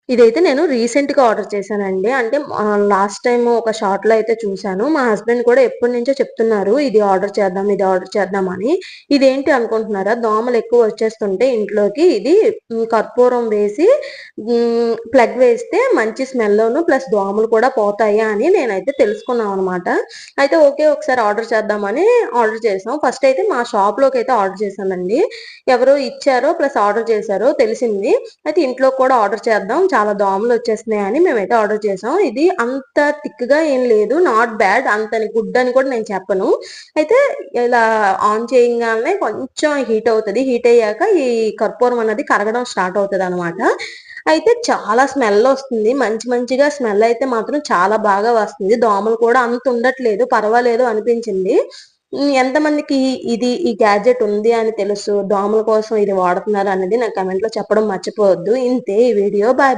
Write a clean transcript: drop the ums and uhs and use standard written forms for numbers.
ఇదైతే నేను రీసెంట్‌గా ఆర్డర్ చేశానండి. అంటే లాస్ట్ టైమ్ ఒక షార్ట్‌లో అయితే చూసాను. మా హస్బెండ్ కూడా ఎప్పటినుంచో చెప్తున్నారు. ఇది ఆర్డర్ చేద్దాం, ఇది ఆర్డర్ చేద్దాం అని. ఇదేంటి అనుకుంటున్నారా? దోమలు ఎక్కువ వచ్చేస్తుంటే ఇంట్లోకి ఇది కర్పూరం వేసి ప్లగ్ వేస్తే మంచి స్మెల్లును ప్లస్ దోమలు కూడా పోతాయి అని నేనైతే తెలుసుకున్నాం అనమాట. అయితే ఓకే. ఒకసారి ఆర్డర్ చేద్దామని ఆర్డర్ చేసాం. ఫస్ట్ అయితే మా షాప్‌లోకైతే ఆర్డర్ చేశానండి. ఎవరో ఇచ్చారో ప్లస్ ఆర్డర్ చేశారో తెలిసింది. అయితే ఇంట్లో కూడా ఆర్డర్ చేద్దాం. చాలా దోమలొచ్చేస్తున్నాయని మేమైతే ఆర్డర్ చేసాం. ఇది అంత థిక్‌గా ఏం లేదు. Not bad. అంతని గుడ్ అని కూడా నేను చెప్పను. అయితే ఇలా ఆన్ చేయంగాల్నే కొంచెం హీట్ అవుతది. హీట్ అయ్యాక ఈ కర్పూరం అన్నది కరగడం స్టార్ట్ అవుతదనమాట. అయితే చాలా స్మెల్లొస్తుంది. మంచి మంచిగా స్మెల్ అయితే మాత్రం చాలా బాగా వస్తుంది. దోమలు కూడా అంత ఉండట్లేదు. పర్వాలేదు అనిపించింది. ఎంతమందికి ఈ గ్యాడ్జెట్ ఉంది అని తెలుసు, దోమల కోసం ఇది వాడుతున్నారు అనేది నాకు కామెంట్‌లో చెప్పడం మర్చిపోవద్దు. ఇంతే ఈ వీడియో. బాయ్.